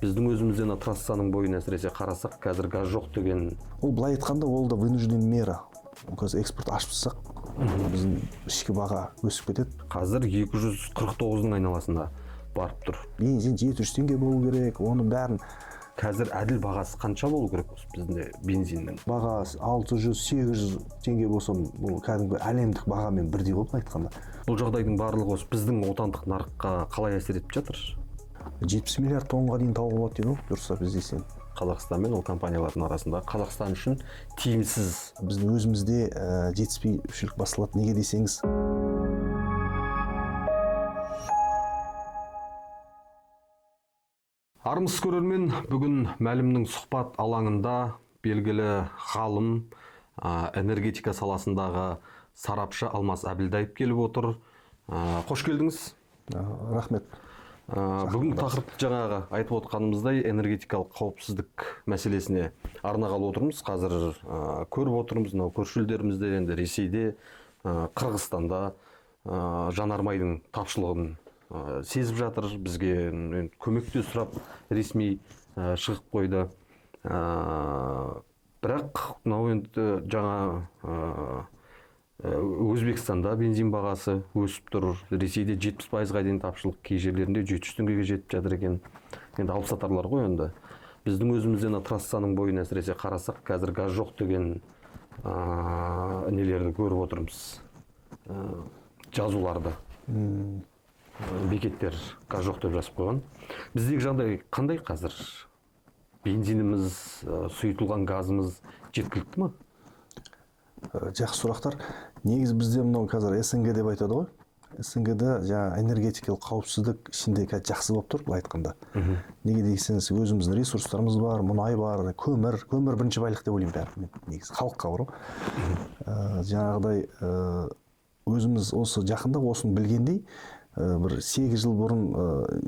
Біздің өзімізден трассаның бойын әсіресе қарасақ, қазір газ жоқ деген. Ол былай айтқанда ол да вынужден мера. Қазір экспорт ашып тұрсақ, біздің ішкі баға өсіп кетеді. Қазір 249-ның айналасында барып тұр. Бензин 700 теңге болу керек, оның бәрін. Қазір әділ бағасы қанша болу керек осы бізде бензиннің? Бағасы 600-800 теңге болса, бұл кәдімгі әлемдік бағамен бірдей болып айтқанда. Бұл жағдайдың барлығы осы біздің отандық нарыққа қалай әсер етіп жатыр? 70 миллиард тоннаға дейін тауып алады дейді ғой, дұрыс біз десең. Қазақстан мен ол компаниялардың арасында Қазақстан үшін тиімсіз. Біздің өзімізде жетіспеушілік басталады, неге десеңіз. Армысыз көрермен, бүгін Мәлімнің сұхбат алаңында белгілі ғалым, энергетика саласындағы сарапшы Алмас Әбілдаев келіп отыр. Қош келдіңіз. Рахмет. Бүгін тақырып жаңағы айтып отқанымыздай энергетикалық қауіпсіздік мәселесіне арнағалы отырмыз. Қазір көріп отырмыз, көршілерімізде, енді Ресейде, Қырғызстанда жанармайдың тапшылығын сезіп жатыр. Бізге көмекте сұрап ресми шығып қойды. Бірақ енді жаңа Өзбекстанда бензин бағасы өсіп тұр. Ресейде 70%-ға дейін тапшылық, кей жерлерінде 700 теңгеге жетіп жатыр екен. Енді алыпсатарлар ғой енді. Біздің өзімізден трассаның бойын әсіресе қарасақ, қазір газ жоқ деген нелерді көріп отырмыз. Жазуларды. Бекеттер газ жоқ деп жазып қойған. Біздегі жағдай қандай қазір? Бензиніміз, сұйытылған газымыз жеткілікті ме? Жақсы сұрақтар. Негізі бізде мынау қазір СНГ деп айтады ғой. СНГ-де жаңа энергетикалық қауіпсіздік ішінде жақсы болып тұр, былай айтқанда. Неге десеңіз, өзіміздің ресурстарымыз бар, мұнай бар, көмір бірінші байлық деп ойлаймын бәрі. Негізі халыққа бар ғой. Жаңағыдай өзіміз осы жақында осыны білгендей, бір 8 жыл бұрын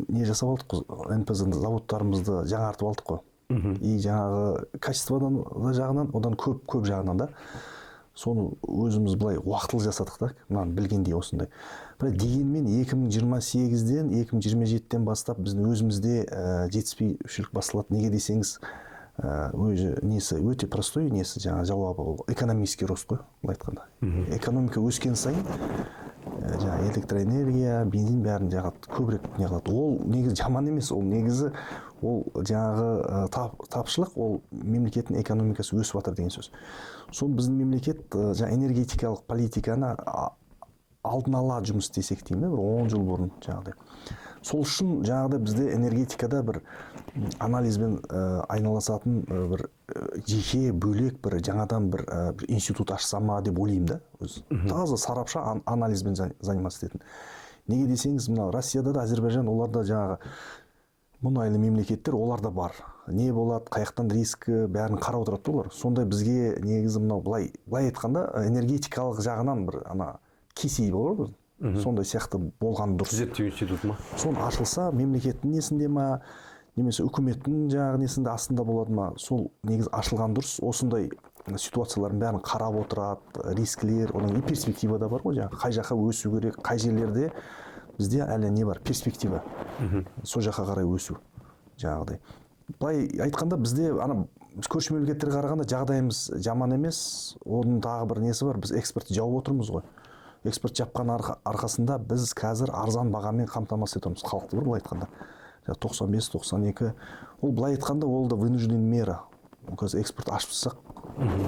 не жасап алдық қой, НПЗ заводтарымызды жаңартып алдық қой. И жаңағы качестводан жағынан, одан көп жағынан да соны өзіміз былай уақытылы жасадық та, мынаны білгендей осындай. Бірақ дегенмен 2028-ден 2027-ден бастап біздің өзімізде жетіспеушілік басталады. Неге десеңіз, несі өте простой, несі жаңа жауабы экономический рост қой, былай айтқанда. Экономика өскен сайын жаңа электроэнергия, бензин бәрін көбірек не қылады. Ол негізі жаман емес, ол негізі ол жаңағы тапшылық, ол мемлекеттің экономикасы өсіп жатыр деген сөз. Сол біздің мемлекет жаңа энергетикалық политиканы алдын ала жұмыс істесек деймін, бір 10 жыл бұрын жаңағыдай. Сол үшін жаңағыда бізде энергетикада бір анализбен айналысатын бір жеке бөлек бір жаңадан бір институт ашса ма деп ойлаймын да. Таза сарапшы анализбен заниматься ететін. Неге десеңіз, мына Россияда да, Әзербайжан, оларда жаңағы мұнайлы мемлекеттер, оларда бар. Не болады, қаяқтан рискі бәрін қарап отырады олар. Сондай бізге негізі мынау былай айтқанда энергетикалық жағынан бір кесей бар ғой. Сондай сияқты болған дұрыс. Зерттеу институты ма? Соны ашылса, мемлекеттің несінде ма, немесе үкіметтің жаңағы несінде астында болады ма, сол негіз ашылған дұрыс. Осындай ситуациялардың бәрін қарап отырады, рискілер, оның не перспектива да бар ғой, жаңағы қай жаққа өсу керек, қай жерлерде бізде әлі не бар, перспектива. Сол жаққа қарай өсу жаңағыдай. Былай айтқанда бізде көрші мемлекеттерге қарағанда жағдайымыз жаман емес. Оның тағы бір несі бар, біз экспортты жауып отырмыз ғой. Экспорт жапқан арқасында біз қазір арзан бағамен қамтамасыз етеміз халықты, былай айтқанда. 95-92. Ол былай айтқанда ол да вынужден мера. Қазір экспорт ашып тұрсақ,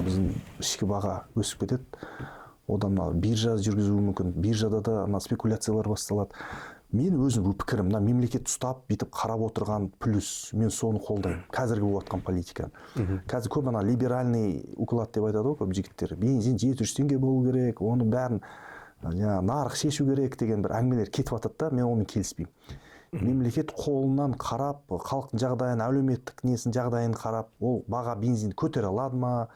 біздің ішкі баға өсіп кетеді. Одан биржа жүргізуі мүмкін. Биржада да спекуляциялар басталады. Мен өзім пікірім, мемлекет ұстап, битіп қарап отырған плюс, мен соны қолдаймын. Қазіргі болып жатқан политиканы. Қазір көп либеральный уклад деп айтады ғой, көп жігіттер. Бензин 700 теңге болу керек, оны бәрін нарық шешу керек деген бір әңгімелер кетіп жатады да, мен онымен келіспеймін. Мемлекет қолынан қарап, халықтың жағдайын, әлеуметтік несін жағдайын қарап, ол баға бензин көтере алады ма,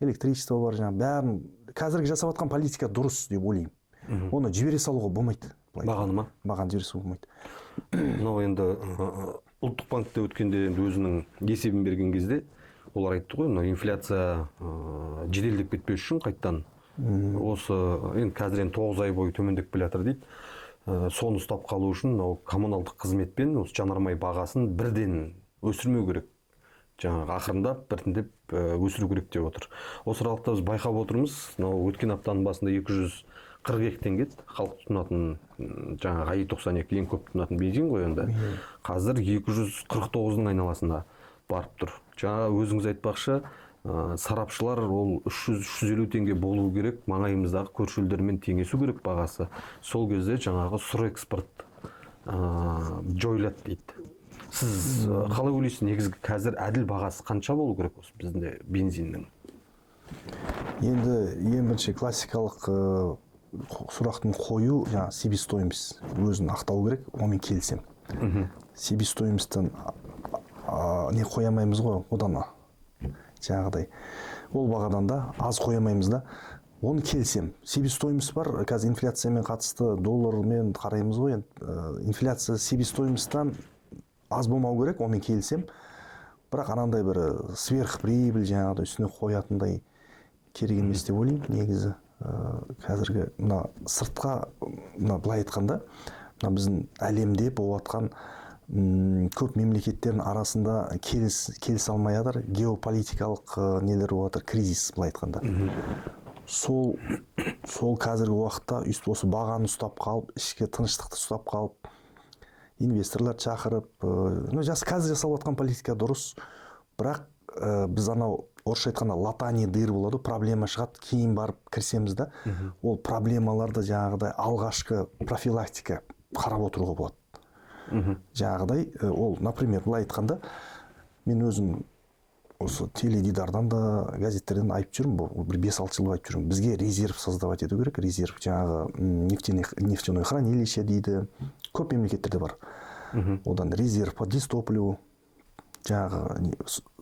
электричество бар, бәрін қазіргі жасап жатқан политика дұрыс деп ойлаймын. Оны жібере салуға болмайды. Бағаны ма? Бағаны жібере салуға болмайды. Мынау енді ұлттық банкте өткенде өзінің есебін берген кезде олар айтты ғой, инфляция жеделдеп кетпес үшін қайттан осы енді қазір 9 ай бойы төмендеп келе жатыр дейді. Соны ұстап қалу үшін коммуналдық қызметпен осы жанармай бағасын бірден өсірмеу керек. Жаңағы ақырындап біртіндеп өсіру керек деп отыр. Осы аралықта біз байқап отырмыз, мынау өткен аптаның басында 242 теңге халық тұтынатын жаңағы АИ-92 ең көп тұтынатын бензин ғой енді. Қазір 249-ның айналасында барып тұр. Жаңа өзіңіз айтпақшы, сарапшылар ол 300-350 теңге болу керек, маңайымыздағы көрші елдермен теңесу керек бағасы. Сол кезде жаңағы сұр экспорт жойылады дейді. Сіз қалай ойлайсыз, негізгі қазір әділ бағасы қанша болу керек осы бізде бензиннің? Енді ең бірінші классикалық сұрақтың қою, жаңа себестоимость өзін ақтау керек, онымен келісем. Себестоимостьтен не қоямаймыз ғой, одан жаңағыдай. Ол бағадан да аз қоямаймыз да, оны келсем. Себестоимость бар, қазір инфляциямен қатысты доллармен қараймыз ғой, инфляция себестоимостьтан аз болмау керек, онымен келсем. Бірақ анандай бір сверхприбыль жаңағыдай үстіне қоятындай керек емес деп ойлаймын. Негізі қазіргі мына сыртқа, мына былай айтқанда, мына біздің әлемде болып жатқан көп мемлекеттердің арасында келісе алмай жатыр, геополитикалық нелер болып жатыр, кризис былай айтқанда. Сол қазіргі уақытта осы бағаны ұстап қалып, ішкі тыныштықты ұстап қалып, инвесторлар шақырып, қазір жасалып жатқан политика дұрыс, бірақ біз анау орысша айтқанда латани дыр болады, проблема шығады, кейін барып кірсеміз да, ол проблемаларды жаңағыдай алғашқы профилактика қарап отыруға болады. Жаңағыдай, ол, например, былай айтқанда, мен өзім осы теледидардан да, газеттерден айтып жүрмін, бір 5-6 жыл айтып жүрмін. Бізге резерв создавать ету керек, резерв жаңағы нефтяное хранилище дейді, көп мемлекеттерде бар. Одан резерв по дистопливу, жаңағы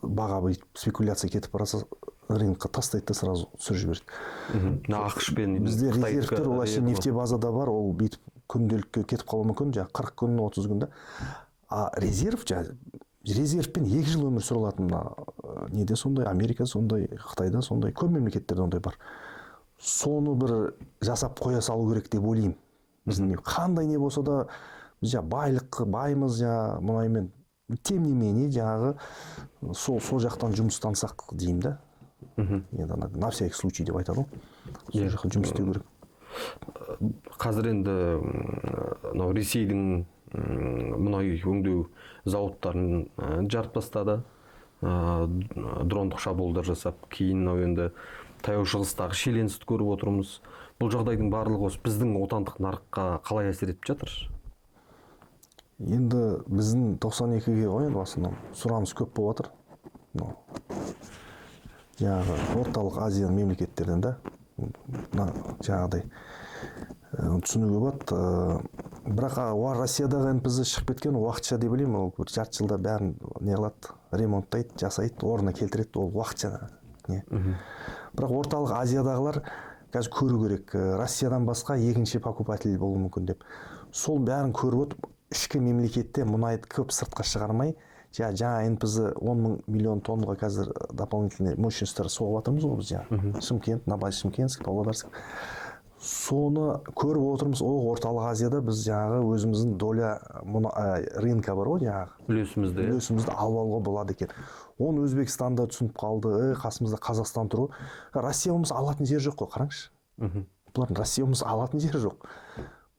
баға спекуляция кетіп бараса, рынокқа тастайды да сразу түсіріп жібереді. ақш-пен бізде резервтер олайша нефтебазада бар, ол бүйтіп күнделікке кетіп қалуы мүмкін, жаңағы 40 күн, 30 күнде. А резерв, резервпен 2 жыл өмір сүре алатын, неде сондай, Америка сондай, Қытайда сондай, көп мемлекеттерде ондай бар. Соны бір жасап қоя салу керек деп ойлаймын. Біздің қандай не болса да, біз баймыз, мұнаймен, тем не менее, жаңағы сол жақтан жұмыстансақ деймін да. Енді на всякий случай деп айтады ғой. Сол жаққа жұмыс істеу керек. Қазір енді Ресейдің мұнай өңдеу зауыттарын жарып тастады, дрондық шабуылдар жасап, кейін енді таяу шығыстағы шиеленісті көріп отырмыз. Бұл жағдайдың барлығы осы біздің отандық нарыққа қалай әсер етіп жатыр? Енді біздің 92-ге ғой, енді басында сұраныс көп болып жатыр. Жаңағы орталық Азия мемлекеттерден да, жаңағыдай түсінуге болады. Бірақ Россиядағы НПЗ шығып кеткен уақытша деп білеймін, ол бір жарты жылда бәрін не қылады, ремонттайды, жасайды, орнына келтіреді, ол уақытша не. Бірақ орталық Азиядағылар қазір көру керек, Россиядан басқа екінші покупатель болуы мүмкін деп. Сол бәрін көріп отыр, ішкі мемлекетте мұнайды көп сыртқа шығармай, жаңа НПЗ 10 миллион тоннаға қазір дополнительный мощностьтар соғып жатырмыз ғой біз, Шымкент, Новосибирск, Павлодарск. Соны көріп отырмыз, орталық Азияда біз жаңағы өзіміздің доля рынка бар ғой, жаңағы үлесімізді алып алуға болады екен. Оны Өзбекстанда түсініп қалды, қасымызда Қазақстан тұр. Россиямыз алатын жер жоқ қой, қараңызшы. Бұлардың Россиямыз алатын жер жоқ.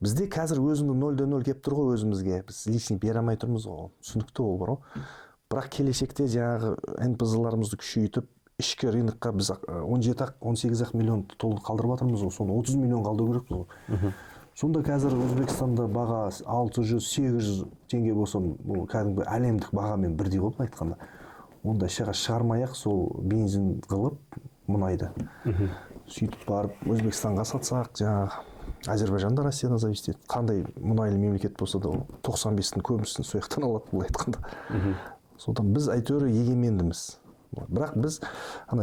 Бізде қазір өзіміз 0-0 кеп тұр ғой өзімізге. Біз лишний бере алмай тұрмыз ғой. Түсінікті ол бар ғой. Бірақ келешекте жаңағы НПЗ-ларымызды күшейтіп, ішкі рынокқа біз 17-18 миллион толық қалдырып жатырмыз ғой. Соны 30 миллион қалдыру керек ғой. Сонда қазір Өзбекстанда баға 600-800 теңге болса, бұл кәдімгі әлемдік бағамен бірдей ғой былай айтқанда. Онда шығармай-ақ сол бензин қылып мұнайды. Сөйтіп барып Өзбекстанға сатсақ, жаңағы Әзербайжанда Россиядан зависит етеді. Қандай мұнайлы мемлекет болса да 95-тің көбісін сол жақтан алады былай айтқанда. Содан біз әйтеуір егемендіміз. Бірақ біз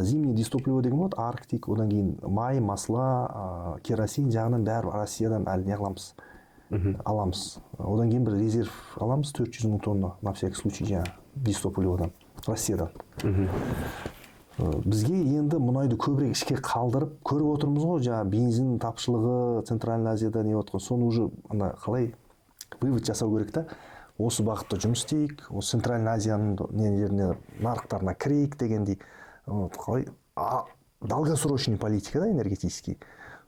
зимний дистопливо деген болады, Арктик, одан кейін май, масла, керосин жағынан бәрі Россиядан әлі не аламыз. Одан кейін бір резерв аламыз, 400 мың тонна на всякий случай жаңа дистопливодан, Россиядан. Бізге енді мұнайды көбірек ішке қалдырып көріп отырмыз ғой, жаңа бензин тапшылығы Центральный Азияда не отқан. Соны уже қалай вывод жасау керек та. осы бағытта жұмыс істейік, осы Центральный Азияның нелеріне нарықтарына кірейік дегендей қалай долгосрочный политика да, энергетический.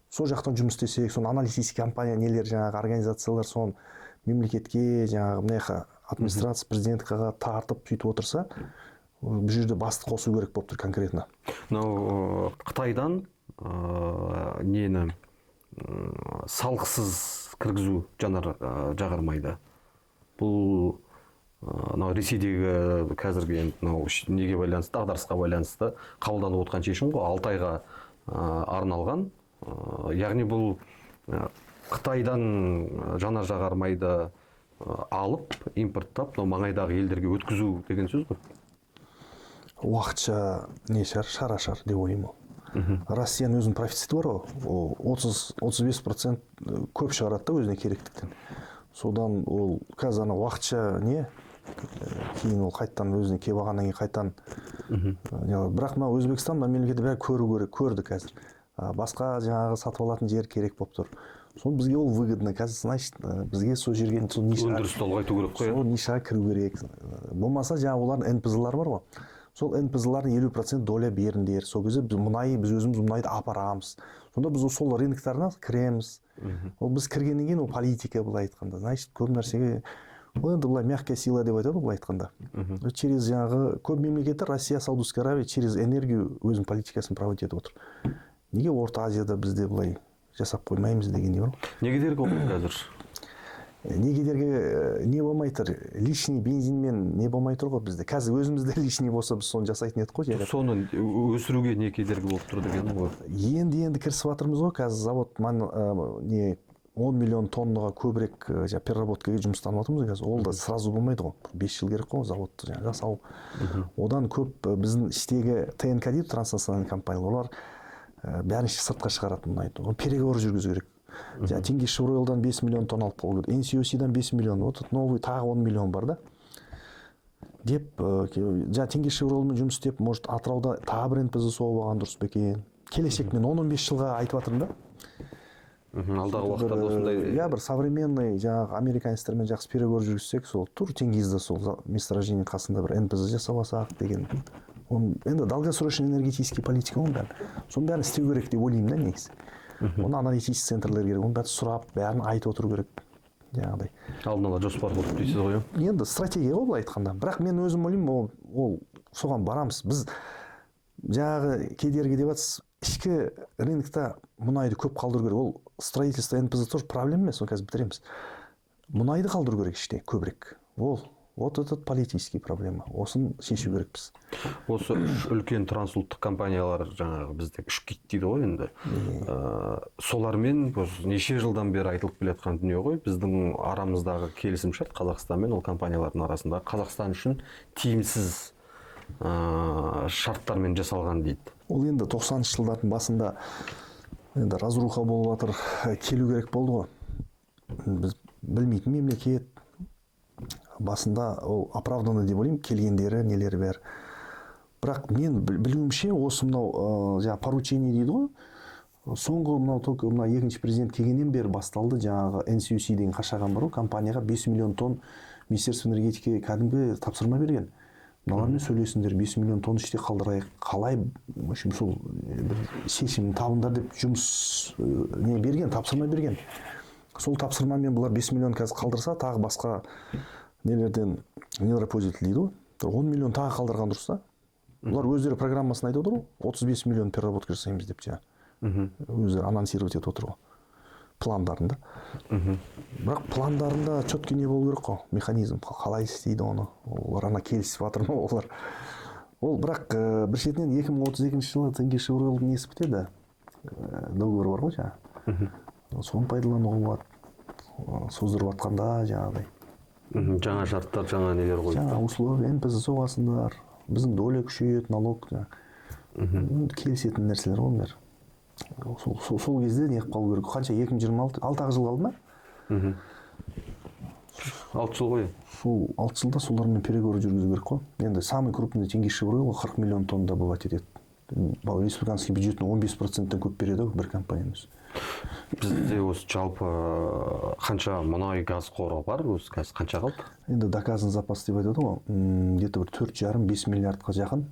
Сол жақтан жұмыс істесек, соны аналитический компания нелер жаңағы организациялар соны мемлекетке жаңағы мына администрация президенткаға тартып сөйтіп отырса, бұл жерде басты қосу керек болып тұр конкретно. Мынау Қытайдан нені салықсыз кіргізу жағармайды. Бұл Ресейдегі қазіргі неге байланысты, дағдарысқа байланысты қабылданып отқан шешім ғой, 6 айға арналған. Яғни бұл Қытайдан жағармайды алып, импорттап, маңайдағы елдерге өткізу деген сөз ғой. Уақытша не шар деп ойлаймын. Россияның өзінің профициті бар ғой, 30-35% көп шығарады да өзіне керектіктен. Содан ол қазір уақытша не, кейін ол қайттан өзіне келіп алғаннан кейін қайттан. Бірақ мына Өзбекстан мемлекеті бәрі көрді қазір. Басқа жаңағы сатып алатын жер керек болып тұр. Соны бізге ол выгодно. Қазір, значит, бізге сол жерге өндірісті ұлғайту керек қой. Сол нишаға кіру керек. Болмаса жаңағы олардың НПЗ-лар бар ғой. Сол НПЗ-лардың 50% доля беріңдер. Сол кезде біз өзіміз мұнайды апарамыз. Сонда біз сол рыноктарына кіреміз. Ол біз кіргеннен кейін ол политика былай айтқанда. Значит, көп нәрсеге енді былай мягкая сила деп айтады былай айтқанда. Через жаңағы көп мемлекеттер, Россия, Саудовская Аравия через энергию өзінің политикасын проводить етіп отыр. Неге Орта Азияда бізде былай жасап қоймаймыз дегендей бар. Неге дергі ол қазір? Неге не болмай тұр? Лишний бензинмен не болмай тұр ғой бізде. Қазір өзімізде лишний болса біз соны жасайтын едік қой. Соны өсіруге не кедергі болып тұр деген ғой. Енді кірісіп жатырмыз ғой. Қазір завод 10 миллион тоннаға көбірек переработкаға жұмыстанып жатырмыз қазір. Ол да сразу болмайды ғой. 5 жыл керек қой заводты жасау. Одан көп біздің іштегі ТНК дейді, транснациональный компаниялар, бәрін сыртқа шығаратын мұнайды. Оны переговор жүргізу керек. Теңге Шевройлдан 5 миллион тонна алып қалу керек. NCOC-дан 5 миллион, вот новый тағы 10 миллион бар да. Деп, Теңге Шевройлмен жұмыс істеп, может Атырауда тағы бір НПЗ соғып алған дұрыс ба екен. Келешек мен 10-15 жылға айтып жатырмын да. Алдағы уақыттарда осындай. Бір современный жаңағы американецтермен жақсы переговор жүргізсек, сол тур Теңгизде сол месторождение қасында бір НПЗ жасап алсақ деген. Енді долгосрочный энергетический политика оның бәрін. Соның бәрін істеу керек деп ойлаймын да негізі. Оны аналитический центрлер керек, оны бәрін сұрап, бәрін айтып отыру керек. Жаңағыдай. Алдын ала жоспар құрып дейсіз ғой. Енді стратегия ғой былай айтқанда. Бірақ мен өзім ойлаймын, ол соған барамыз. Біз жаңағы кедергі деп жатсыз, ішкі рынокта мұнайды көп қалдыру керек. Ол строительство НПЗ тоже проблема емес, оны қазір бітіреміз. Мұнайды қалдыру керек іште көбірек. Вот этот политический проблема. Осын шешу керекпіз. Осы үлкен трансұлттық компаниялар жаңағы бізде үш кит дейді ғой енді. Солармен неше жылдан бері айтылып келе жатқан дүние ғой. Біздің арамыздағы келісімшарт Қазақстан мен ол компаниялардың арасында Қазақстан үшін тиімсіз шарттармен жасалған дейді. Ол енді 90-шы жылдардың басында енді разруха болып жатыр, келу керек болды ғой. Біз білмейтін мемлекет басында ол оправданно деп ойлаймын, келгендері, нелері бәрі. Бірақ мен білуімше осы мынау поручение дейді ғой. Соңғы мынау екінші президент келгеннен бері басталды, жаңағы NCOC деген қашаған бар ғой, компанияға 5 миллион тонн Министерство энергетикаға кәдімгі тапсырма берген. Мыналармен сөйлесіңдер, 5 миллион тонн іште қалдырайық. Қалай, в общем, сол шешімін табыңдар деп жұмыс не берген, тапсырма берген. Сол тапсырмамен бұлар 5 миллион қазір қалдырса, тағы басқа нелерден недропользователь дейді ғой. 10 миллион тағы қалдырған дұрыс та. Бұлар өздері программасын айтып отыр ғой, 35 миллион переработка жасаймыз деп жаңа. Өздері анонсировать етіп отыр ғой. Пландарында. Бірақ пландарында четкий не болу керек қой, механизм. Қалай істейді оны? Олар ана келісіп жатыр ма олар? Ол бірақ бір шетінен 2032 жылы Теңге Шевройлдың несі бітеді? Договор бар ғой жаңа. Соны пайдалануға болады. Создырып жатқанда жаңағыдай. Жаңа шарттар, жаңа нелер қойды. Жаңа условия, НПЗ соғасындар, біздің доля күшейеді, налог. Келісетін нәрселер ғой бәрі. Сол кезде не қылып қалу керек? Қанша 2026, 6 жыл қалды ма? 6 жыл ғой. Сол 6 жылда солармен переговор жүргізу керек қой. Енді самый крупный Теңге Шевройл 40 миллион тонн добывать етеді. республиканский бюджеттің 15%-тен көп береді ғой бір компаниямыз. Бізде осы жалпы қанша мұнай газ қоры бар, осы қазір қанша қалды? Енді доказан запас деп айтады ғой, где-то бір 4,5-5 миллиардқа жақын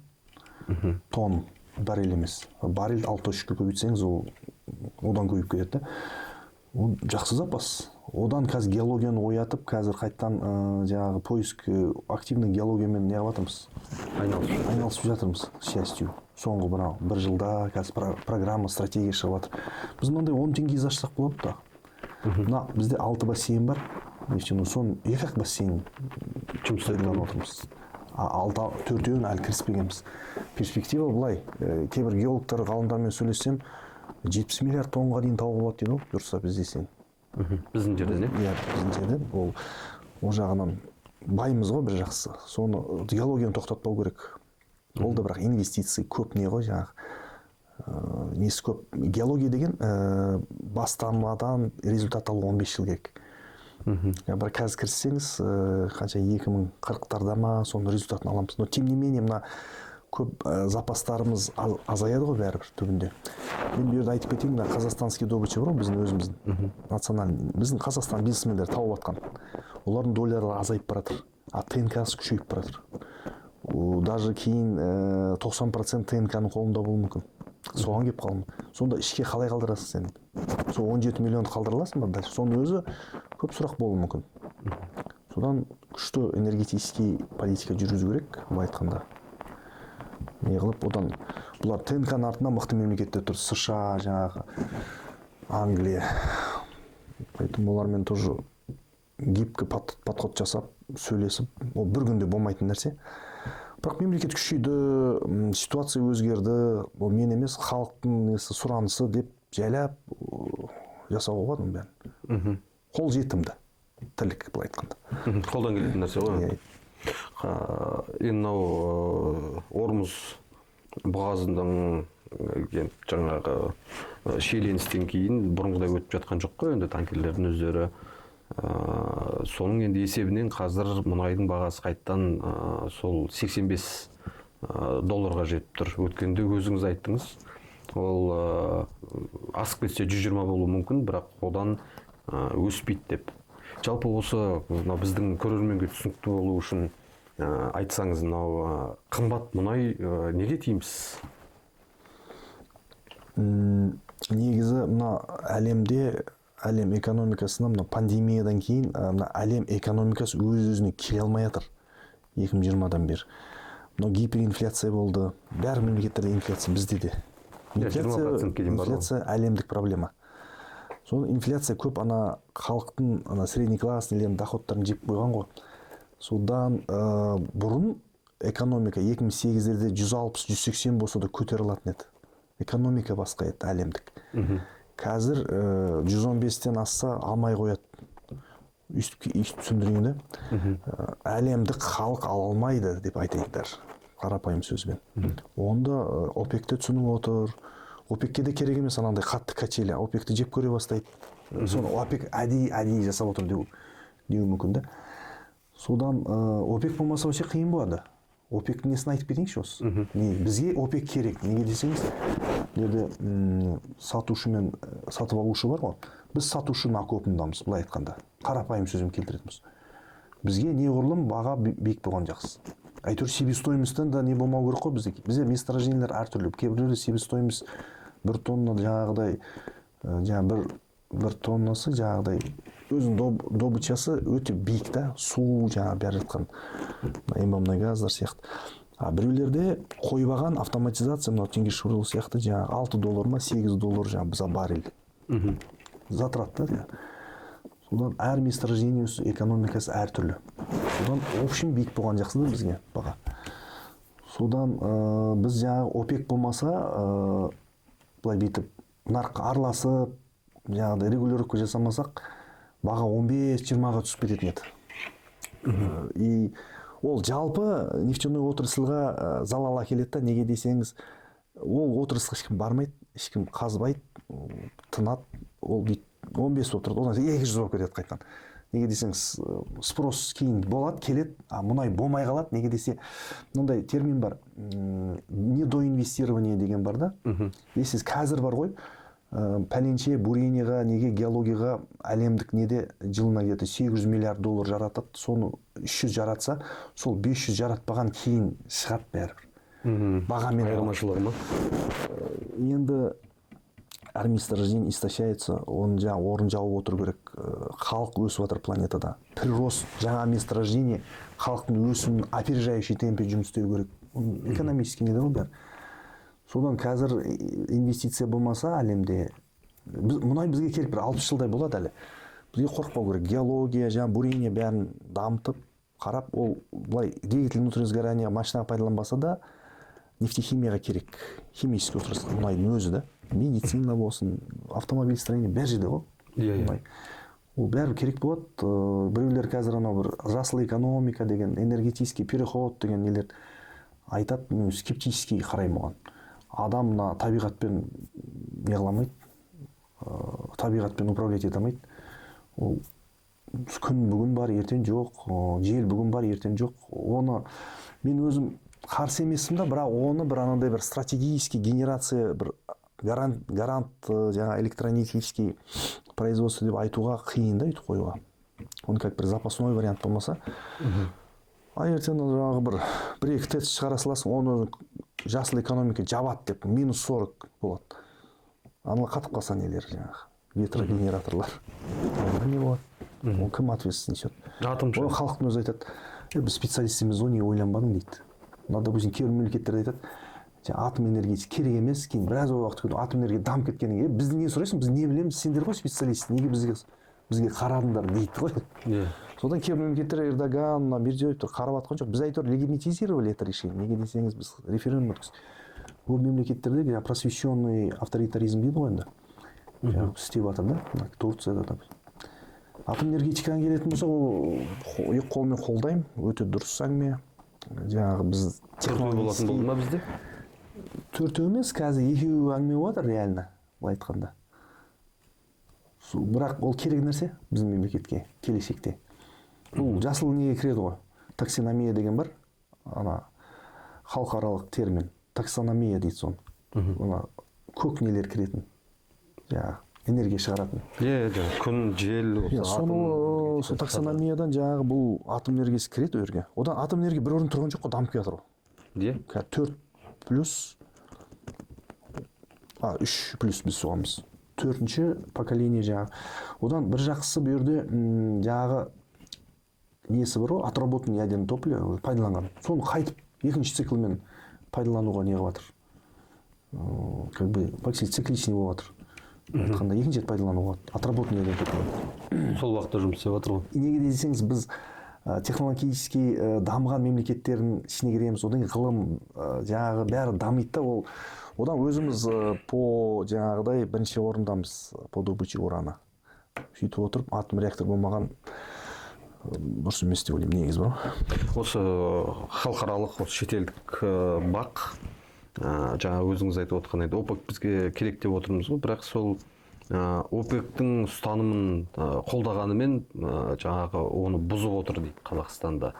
тонн баррель емес. Баррель 6,3-ке көбейтсеңіз, ол одан көбейіп кетеді. Ол жақсы запас. Одан қазір геологияны оятып, қазір қайттан жаңағы поиск активный геологиямен не қылатырмыз? Айналысып жатырмыз, к счастью. Соңғы бір жылда қазір программа, стратегия шығып жатыр. Біз мынандай 10 теңге ашсақ болады да. Мына бізде 6 бассейн бар. Соның 2-ақ бассейн жұмыс істеп отырмыз. 4-еуін әлі кіріспегенбіз. Перспектива былай. Кейбір геологтар, ғалымдармен сөйлессем, 70 миллиард тоннаға дейін тауып болады дейді ғой, дұрыста біздесен. Біздің жерден, Иә, біздің жерден. Ол жағынан байымыз ғой бір жақсы. Соны геологияны тоқтатпау керек. Ол да бірақ инвестиция көп не ғой жаңағы. Несі көп. Геология деген бастамадан результат алу 15 жыл керек. Бір қазір кірсеңіз, қанша 2040-тарда ма, соның результатын аламыз. Но тем не менее, мына көп запастарымыз азаяды ғой бәрібір түбінде. Мен бұл жерде айтып кетейін, қазақстанский добыча бар ғой біздің өзіміздің. Национальный. Біздің Қазақстан бизнесмендер тауып атқан. Олардың долларлары азайып баратыр. А ТНК-сы күшейіп баратыр. Даже кейін 90% ТНК-ның қолында болуы мүмкін. Соған кеп қалың. Сонда ішке қалай қалдырасың сен? Сол 17 миллионды қалдырыласың ба дальше? Соның өзі көп сұрақ болуы мүмкін. Содан күшті энергетический политика жүргізу керек, былай айтқанда. Не қылып, одан бұлар ТНК-ның артында мықты мемлекеттер тұр. США, жаңағы Англия. Поэтому олармен тоже гибкий подход жасап, сөйлесіп, ол бір күнде болмайтын нәрсе. Бірақ мемлекет күшейді, ситуация өзгерді, ол мен емес, халықтың сұранысы деп жайлап жасауға болады бәрін. Қол жетімді, тірлік былай айтқанда. Қолдан келетін нәрсе ғой. Енді мынау Ормұз бұғазының жаңағы шиеленістен кейін бұрынғыдай өтіп жатқан жоқ қой, енді танкерлердің өздері. Соның енді есебінен қазір мұнайдың бағасы қайттан сол 85 долларға жетіп тұр. Өткенде өзіңіз айттыңыз, ол асып кетсе 120 болуы мүмкін, бірақ одан өспейді деп. Жалпы осы біздің көрерменге түсінікті болу үшін айтсаңыз, мынау қымбат мұнай неге тиімсіз? Негізі мына әлем экономикасына мына пандемиядан кейін мына әлем экономикасы өз-өзіне келе алмай жатыр 2020-дан бері. Мына гиперинфляция болды. Бәрі мемлекеттерде инфляция, бізде де. Инфляция әлемдік проблема. Сол инфляция көп халықтың средний класстың доходтарын жеп қойған ғой. Содан бұрын экономика 2008-де 160-180 болса да көтерілетін еді. Экономика басқа еді әлемдік. Қазір 115-тен асса алмай қояды. Үстіп түсіндірейін де. Әлемдік халық ала алмайды деп айтайындар. Қарапайым сөзбен. Онда ОПЕК-те түсініп отыр. ОПЕК-ке де керек емес анандай қатты качели. ОПЕК-ті жеп көре бастайды. Соны ОПЕК әдейі жасап отыр деу мүмкін да. Содан ОПЕК болмаса вообще қиын болады. ОПЕК-тің несін айтып кетейінші осы. Бізге ОПЕК керек. Неге десеңіз, жерде сатушы мен сатып алушы бар ғой. Біз сатушының окопындамыз, былай айтқанда. Қарапайым сөзім келтіретіміз. Бізге неғұрлым баға биік болған жақсы. Әйтеуір себестоимостьтен да не болмау керек қой бізде месторождениелер әртүрлі. Кейбіреулер себестоимость 1 тонна жаңағыдай, бір тоннасы жаңағыдай өзінің добычасы өте биік та, су жаңағы бәрі жатқан эмбамный газдар сияқты. Біреулерде қойбаған автоматизация, мынау теңге шырыл сияқты жаңағы 6 доллар ма 8 доллар жаңағы біза баррель. Затратты. Содан әр месторождение экономикасы әртүрлі. Содан общем биік болған жақсы да бізге баға. Содан біз жаңағы ОПЕК болмаса, былай бүйтіп нарыққа араласып, жаңағыдай регулировка жасамасақ, баға 15-20-ға түсіп кететін еді. И ол жалпы нефтяной отрасльға залал әкеледі. Неге десеңіз, ол отрасльға ешкім бармайды, ешкім қазбайды, тынады, ол 15 отырды, одан 200 болып кетеді қайтқан. неге десеңіз спрос кейін болады келеді, а мұнай болмай қалады. Неге десе мындай термин бар, недоинвестирование деген бар да. Есіз қазір бар ғой, пәленше буренияға, неге геологияға әлемдік неде жылына где-то 800 миллиард доллар жаратады, соны 300 жаратса, сол 500 жаратпаған кейін шығады бәрібір. Бағамен айырмашылығы ма? Енді әр месторождение истощается, оның жаңа орын жауып отыру керек. Халық өсіп жатыр планетада. Прирост, жаңа месторождение халықтың өсімін опережающий темпе жұмыс істеу керек. Экономический неде ғой бәрі. Содан қазір инвестиция болмаса әлемде, мұнай бізге керек бір 60 жылдай болады әлі. Бізге қорықпау керек. Геология, жаңа бурение бәрін дамытып, қарап, ол былай двигатель внутреннего сгорания машинаға пайдаланбаса да, нефтехимияға керек. Химический отраслы мұнайдың өзі да. Медицина болсын, автомобиль строение бәр жерде ғой. Ол бәрі керек болады. Біреулер қазір анау бір жасыл экономика деген, энергетический переход деген нелер айтады, мен скептически қараймын оған. Адам мына табиғатпен не қыламайды, табиғатпен управлять ете алмайды. Ол күн бүгін бар, ертең жоқ, жел бүгін бар, ертең жоқ. Оны мен өзім қарсы емеспін да, бірақ оны бір анандай бір стратегический генерация, бір гарант жаңа электронический производство деп айтуға қиын да, үйтіп қоюға. Оны как бір запасной вариант болмаса. А ертең жаңағы бір-екі тест шығара саласың, оны жасыл экономика жабады деп, -40 болады. Анығы қатып қалса нелер жаңағы, ветрогенераторлар. Не болады? Ол кім ответственность несет? Оны халықтың өзі айтады, біз специалистіміз ғой, не ойланбадың дейді. Мына, допустим, кейбір мемлекеттерде айтады, атом энергетикасы керек емес, кейін біраз уақыт өтіп атом энергия дамып кеткеннен кейін, біздің не сұрайсың, біз не білеміз, сендер ғой специалист, неге бізге қарадыңдар дейді ғой. Содан кейбір мемлекеттер Эрдоган, Мирзиёевтер қарап атқан жоқ. Біз әйтеуір легитимизировали это решение. Неге десеңіз, біз референдум өткіздік. Ол мемлекеттерде просвещенный авторитаризм дейді ғой енді. Істеп жатыр да, Турцияда да. Атом энергетикаға келетін болса, ол екі қолмен қолдаймын, өте дұрыс әңгіме. Жаңағы біз технология болды ма бізде? Төртеу емес, қазір екеуі әңгіме болады реально, былай айтқанда. Бірақ ол керек нәрсе біздің мемлекетке келешекте. Бұл жасыл неге кіреді ғой? Таксономия деген бар. Ана халықаралық термин. Таксономия дейді соны. Ана көк нелер кіретін. Жаңағы энергия шығаратын. Күн, жел, соны таксономиядан жаңағы бұл атом энергиясы кіреді өрге. Одан атом энергия бір орын тұрған жоқ қой, дамып келе жатыр ғой. 3+ біз соғамыз. 4-ші поколение жаңағы. Одан бір жақсысы бұл жерде жаңағы несі бар ғой, отработанный ядерное топливо пайдаланған. Соны қайтып екінші циклмен пайдалануға не қылып жатыр. Как бы цикличный болып жатыр. Айтқанда екінші рет пайдалануға отработанный ядерное топливо. Сол уақытта жұмыс істеп жатыр ғой. Неге десеңіз, біз технологически дамыған мемлекеттердің ішіне кіреміз, одан кейін ғылым жаңағы бәрі дамиды да, ол одан өзіміз по жаңағыдай бірінші орындамыз по добыче урана. Сөйтіп отырып, атом реактор болмаған дұрыс емес деп ойлаймын, негіз бар. Осы халықаралық, шетелдік бақ, жаңа өзіңіз айтып отқан еді, ОПЕК бізге керек деп отырмыз ғой, бірақ сол ОПЕК-тің ұстанымын қолдағанымен жаңағы оны бұзып отыр дейді Қазақстанда.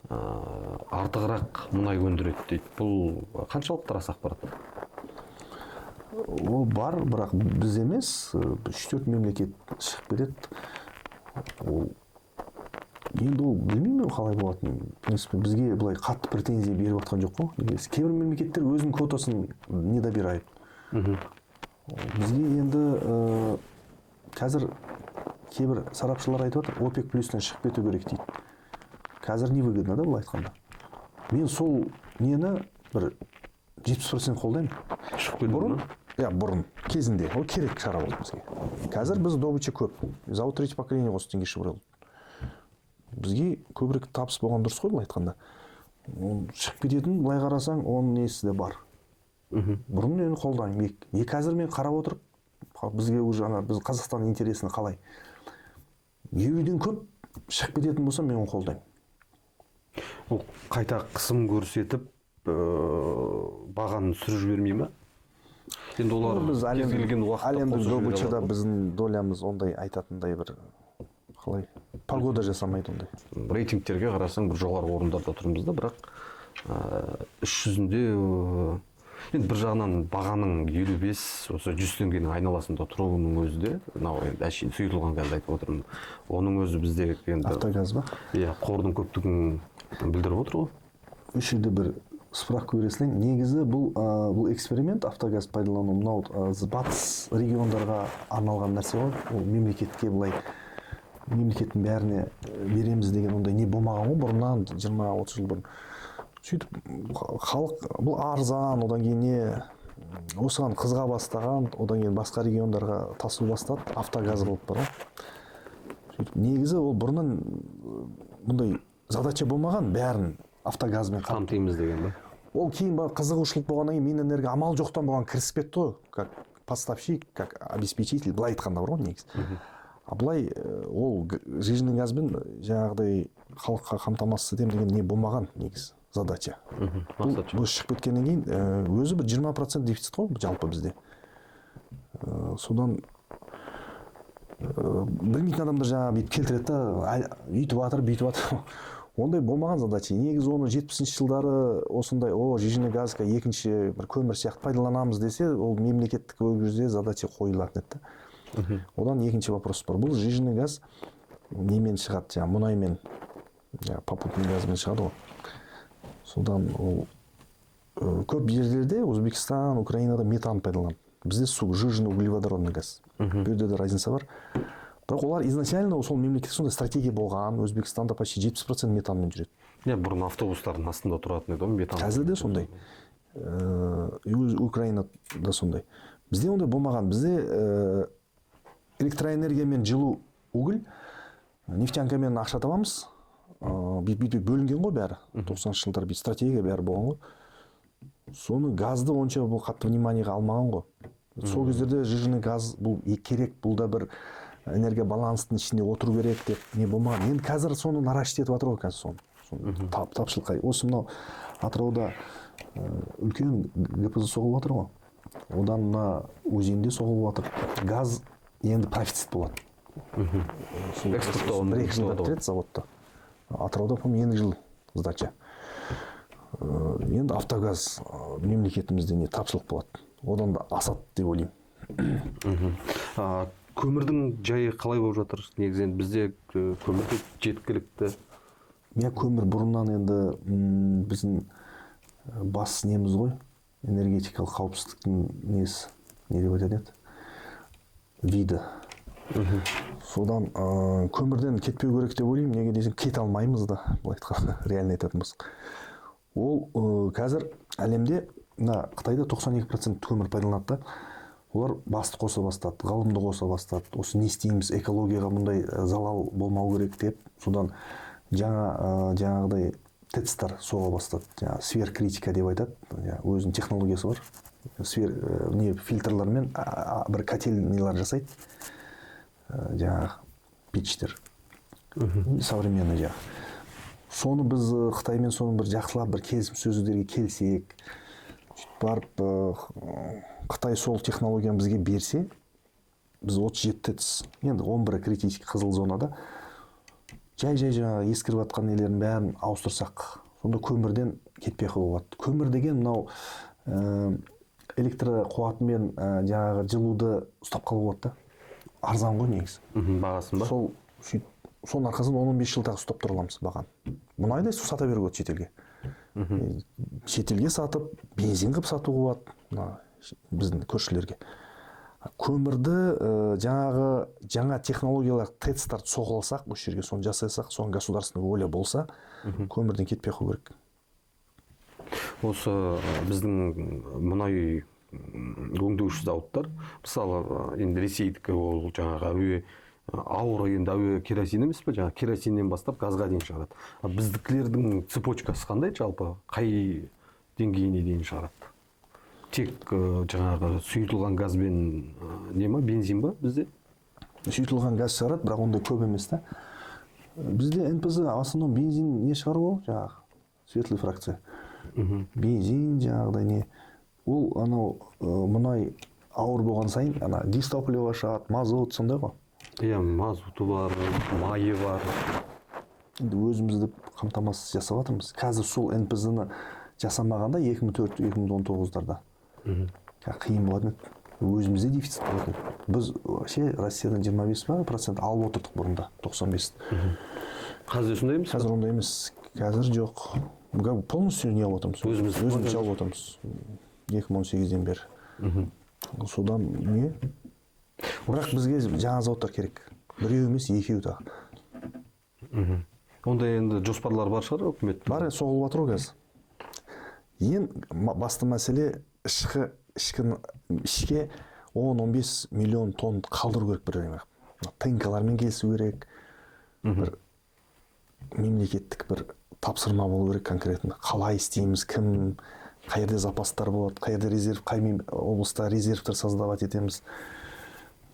Артығырақ мұнай өндіреді дейді. Бұл қаншалықты рас ақпарат? Ол бар, бірақ біз емес, 3-4 мемлекет шығып кетеді. Енді ол білмеймін қалай болатынын. Бізге былай қатты претензия беріп жатқан жоқ қой. Кейбір мемлекеттер өзінің квотасын не добирает. Бізге енді қазір кейбір сарапшылар айтып жатыр, ОПЕК плюстан шығып кету керек дейді. Қазір не выгодно да бұл айтқанда. Мен сол нені бір 70% қолдаймын. Шығып кету ма? Бұрын кезінде ол керек шара болды бізге. Қазір біз добыча көп. Завод 3 поколение осы теңге шығып. Бізге көбірек табыс болған дұрыс қой, бұл айтқанда. Шығып кететін, былай қарасаң, оның несі де бар. Бұрын мен қолдаймын. Қазір мен қарап отырып, бізге уже біз Қазақстан интересіне қалай. Еуден көп шығып кететін болса, мен оны қолдаймын. Ол қайта қысым көрсетіп, бағаны сүріп жібермей ме? Енді олар әлемдік добычада біздің долямыз ондай айтатындай бір қалай погода жасамайды ондай. Рейтингтерге қарасаң бір жоғары орындарда тұрмыз да, бірақ іс жүзінде енді бір жағынан бағаның 55 осы 100 теңгенің айналасында тұруының өзі де, мынау енді әшейін сұйытылған газды айтып отырмын, оның өзі бізде енді Автогаз ба? Иә, қордың көптігін білдіріп отыр ғой. Осы жерде бір справка бере салайын. Негізі бұл эксперимент автогаз пайдалану мынау батыс региондарға арналған нәрсе ғой. Ол мемлекетке былай мемлекеттің бәріне береміз деген ондай не болмаған ғой бұрыннан 20-30 жыл бұрын. Сөйтіп халық бұл арзан, одан кейін не осыған қызға бастаған, одан кейін басқа региондарға тасу бастады, автогаз қылып бар ғой. Сөйтіп негізі ол бұрыннан бұндай задача болмаған, бәрін автогазбен қамтимыз деген ба? Ол кейін бар қызығушылық болғаннан кейін мен энергия амал жоқтан болған кірісіп кетті ғой, как поставщик, как обеспечитель, былай айтқанда бар ғой негізі. А былай ол жиженный газбен жаңағыдай халыққа қамтамасыз етемін деген не болмаған негізі задача. Бұл шығып кеткеннен кейін өзі бір 20% дефицит қой жалпы бізде. Содан білмейтін адамдар жаңа бүйтіп келтіреді да, үйтіп жатыр, бүйтіп жатыр. Ондай болмаған задача. Негізі оны 70-ші жылдары осындай жиженный газға екінші бір көмір сияқты пайдаланамыз десе, ол мемлекеттік өзде задача қойылатын еді. Одан екінші вопрос бар. Бұл жиженный газ немен шығады, жаңа мұнаймен, попутный газмен шығады ғой. Содан ол көп жерлерде Өзбекстан, Украинада метан пайдаланады. Бізде жиженный углеводородный газ. Бұл жерде де разница бар. Бірақ олар изначально сол мемлекет сондай стратегия болған. Өзбекстанда почти 70% метанмен жүреді. Бұрын автобустардың астында тұратын еді ғой метан. Қазір де сондай. Украинада сондай. Бізде ондай болмаған. Бізде электроэнергия мен жылу уголь, нефтянкамен ақша табамыз. Бүйтіп бөлінген ғой бәрі. 90-шы жылдар бүйтіп стратегия бәрі болған ғой. Соны газды онша бұл қатты вниманиеға алмаған ғой. Сол кездерде жиженный газ бұл керек, бұл да бір энергия баланстың ішінде отыру керек деп не болмаған. Енді қазір соны наращивать етіп жатыр ғой қазір соны. Тапшылыққа. Осы мынау Атырауда үлкен ГПЗ соғылып жатыр ғой. Одан мына өзенде соғылып жатыр. Газ енді профицит болады. Экспорттауын бір-екі жылда бітіреді заводта. Атырауда, по-моему, енді жыл сдача. Енді автогаз мемлекетімізде не тапшылық болады. Одан да асады деп ойлаймын. Көмірдің жайы қалай болып жатыр? Негізінен бізде көмір жеткілікті. Мен көмір бұрыннан енді біздің бас неміз ғой. Энергетикалық қауіпсіздіктің несі, не деп айтады еді? Виды. Содан көмірден кетпеу керек деп ойлаймын. Неге десең, кете алмаймыз да, былай айтқанда, реально айтатын болсақ. Ол қазір әлемде, Қытайда 92% көмір пайдаланады да. Олар басты қоса бастады, ғылымды қоса бастады. Осы не істейміз, экологияға мұндай залал болмау керек деп, содан жаңағыдай тецтар соға бастады. Сверхкритика деп айтады. Өзінің технологиясы бар. Фильтрлармен бір котельнялар жасайды. Жаңағы печтер. Современный жаңағы. Соны біз Қытаймен соны бір жақсылап бір келісім сөздерге келсек, барып Қытай сол технологияны бізге берсе, біз 37 тец, енді 11 критический қызыл зонада жай жаңағы ескіріп жатқан нелерін бәрін ауыстырсақ, сонда көмірден кетпей болады. Көмір деген мынау электр қуатымен жаңағы жылуды ұстап қалуға болады да. Арзан ғой негізі. Бағасын ба? Сол арқасында 10-15 жылдағы ұстап тұра аламыз бағаны. Мұнайдай су сата беруге шетелге. Шетелге сатып, бензин қылып сатуға болады біздің көршілерге. Көмірді жаңа технологиялар тецтарды соғылсақ, осы жерге соны жасайсақ, соның государственный воля болса, көмірден кетпей қою керек. Осы біздің мұнай өңдеуші зауыттар, мысалы енді Ресейдікі ол жаңағы ауыр әуе керосин емес пе, жаңағы керосиннен бастап газға дейін шығарады. Біздікілердің цепочкасы қандай жалпы? Қай деңгейіне дейін шығарады? Тек жаңағы сұйытылған газбен бензин ба бізде? Сұйытылған газ шығарады, бірақ ондай көп емес та. Бізде НПЗ основном бензин не шығару ол жаңағы светлый фракция. Бензин жаңағыдай не. Ол анау мұнай ауыр болған сайын дистопливо шығады, мазут сондай ғой. иә, мазуты бар, майы бар. енді өзімізді қамтамасыз жасап жатырмыз. Қазір сол НПЗ-ны жасамағанда 2004-2019-дарда қиын болатын еді. Өзімізде дефицит болатын еді. Біз вообще Россиядан 25% алып отырдық бұрында, 95. Қазір сондай емес? Қазір ондай емес. Қазір жоқ. Полностью не алып отырмыз. Өзіміз алып отырмыз. 2018-ден бері. Содан не? Бірақ бізге жаңа зауыттар керек. Біреу емес, екеу тағы. Ондай енді жоспарлар бар шығар үкімет? Бар, соғылып жатыр ғой қазір. Ең басты мәселе ішке 10-15 миллион тонн қалдыру керек бір жерге. Тыңкалармен келісу керек. Бір мемлекеттік бір тапсырма болу керек конкретно. Қалай істейміз, кім, қай жерде запастар болады, қай жерде резерв, қай облыста резервтер создавать етеміз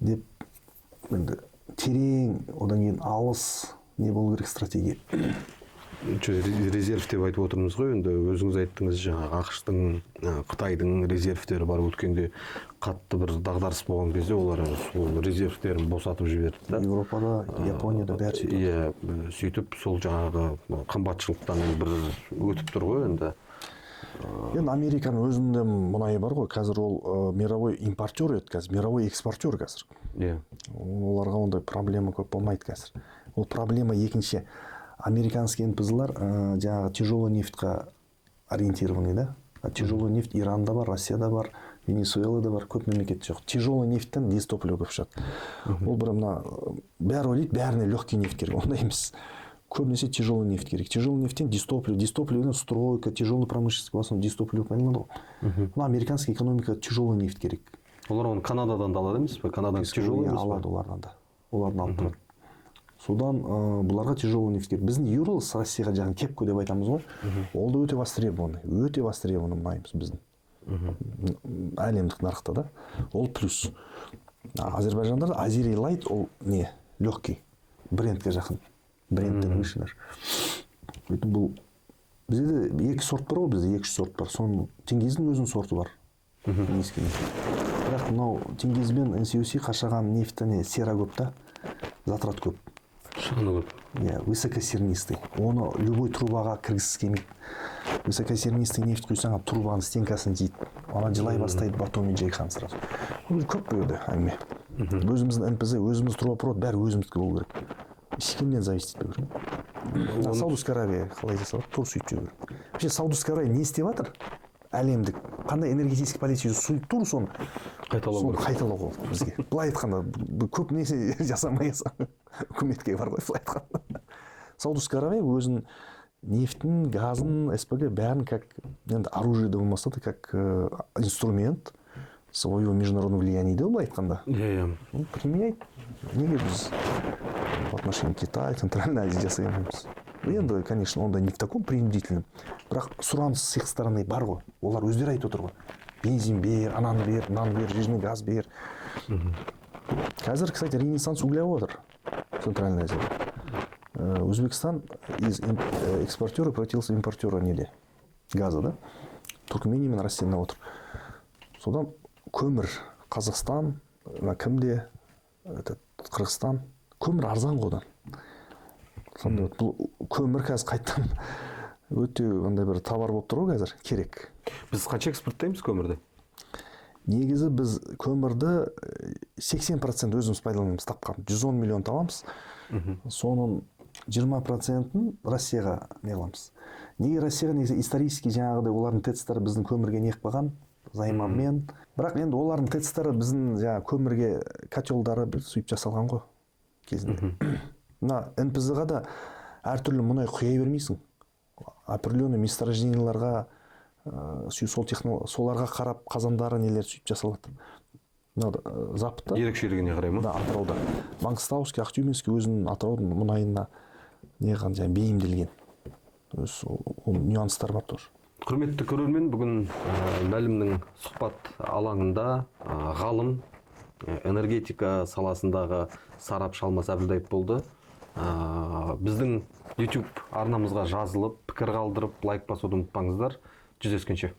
деп енді терең, одан кейін алыс не болу керек стратегия. Резерв деп айтып отырмыз ғой, енді өзіңіз айттыңыз, жаңағы ақш-тың, Қытайдың резервтері бар. Өткенде қатты бір дағдарыс болған кезде олар сол резервтерін босатып жіберді да. Европада, Японияда бәрі сөйтіп. Иә, сөйтіп сол жаңағы қымбатшылықтан бір өтіп тұр ғой енді. Енді Американың өзінде мұнайы бар ғой, қазір ол мировой импортер еді, қазір мировой экспортер қазір. Иә. Оларға ондай проблема көп болмайды қазір. Ол проблема екінші. Американский НПЗ-лар жаңағы тяжелый нефтьқа ориентированный, да? Тяжелый нефть Иранда бар, Россияда бар, Венесуэлада бар, көп мемлекетте жоқ. Тяжелый нефттен дистопливо көп шығады. Ол бір мына бәрі ойлайды, бәріне легкий нефть керек, ондай емес. Көбінесе тяжелый нефть керек. Тяжелый нефттен дистопливо, стройка, тяжелый промышленность болсын, дистопливо понимады ғой. Мына американский экономика тяжелый нефть керек. Олар оны Канададан да алады емес пе? Канададан тяжелый емес пе? Алады олардан да. Олардан алып тұрады. Содан бұларға тяжелый нефть керек. Біздің Юрал с Россияға жаңағы кепко деп айтамыз ғой. Ол да өте востребованный. Өте востребованный мұнайымыз біздің. Әлемдік нарықта да. Ол плюс. Азербайжанда да Азери Лайт ол не? Легкий. Брендке жақын. Брендтен вышынар. Бұл бізде де екі сорт бар ғой, бізде 200 сорт бар. Соның Теңгездің өзінің сорты бар. Бірақ мынау Теңгез бен NCOC қашаған нефтіне сера көп та, затрат көп. Шығыны көп. Иә, высокосернистый. Оны любой трубаға кіргісіз келмейді. Высокосернистый нефть құйсаң, трубаның стенкасын жейді. Она жылай бастайды, батомен жайқан сразу. Бұл көп бөлді әңгіме. Өзіміздің НПЗ, өзіміз трубопровод бәрі өзіміздікі болу керек. Ешкімнен зависит етпеу керек. Саудовская Аравия қалай жасалады, тура сөйтіп жүру керек. Вообще Саудовская Аравия не істеп жатыр? Әлемдік қандай энергетический политика тура соны қайталау ғой бізге. Былай айтқанда көп нәрсе жасамай үкіметке бар ғой былай айтқанда. Саудовская Аравия өзінің нефтін, газын, СПГ бәрін как енді оружие да болмаса да как инструмент своего международного влияния да былай айтқанда. Иә. Применяет. Неге біз в отношении Китая, Центральной Азии жасай алмаймыз? Енді, конечно, онда не в таком принудительном. Бірақ сұраныс с их стороны бар ғой. Олар өздері айтып отыр ғой. Бензин бер, ананы бер, мынаны бер, жирный газ бер. Қазір, кстати, ренессанс угля отыр. Центральная Азия. Өзбекстан из экспортера превратился в импортера неде. Газа, да? Туркмения мен Россиядан отыр. Содан көмір Қазақстан, кімде, Қырғызстан, көмір арзан қодан. Сонда бұл көмір қазір қайттан өте ондай бір товар болып тұр ғой қазір, керек. Біз қанша экспорттаймыз көмірді? Негізі біз көмірді 80% өзіміз пайдаланамыз тапқан. 110 миллион табамыз. Соның 20%-ын Россияға не қыламыз. Неге Россияға негізі исторически жаңағыдай олардың тецтары біздің көмірге не қылған займанмен. Бірақ енді олардың тецтары біздің жаңағы көмірге котелдары сөйтіп жасалған ғой кезінде. Мына НПЗ-ға да әртүрлі мұнай құя бермейсің. Определенный месторожденияларға соларға қарап қазандары нелер сөйтіп жасалады. Запытта ерекшелігіне қарай ма? Да, Атырауда. Маңғыстауский, Ақтөбенский өзінің Атыраудың мұнайына неған жаңа бейімделген. Ол нюанстар бар тоже. Құрметті көрермен, бүгін Мәлімнің сұхбат алаңында ғалым, энергетика саласындағы сарапшы Алмас Әбілдаев болды. Біздің YouTube арнамызға жазылып, пікір қалдырып, лайк басуды ұмытпаңыздар. Жүздескенше.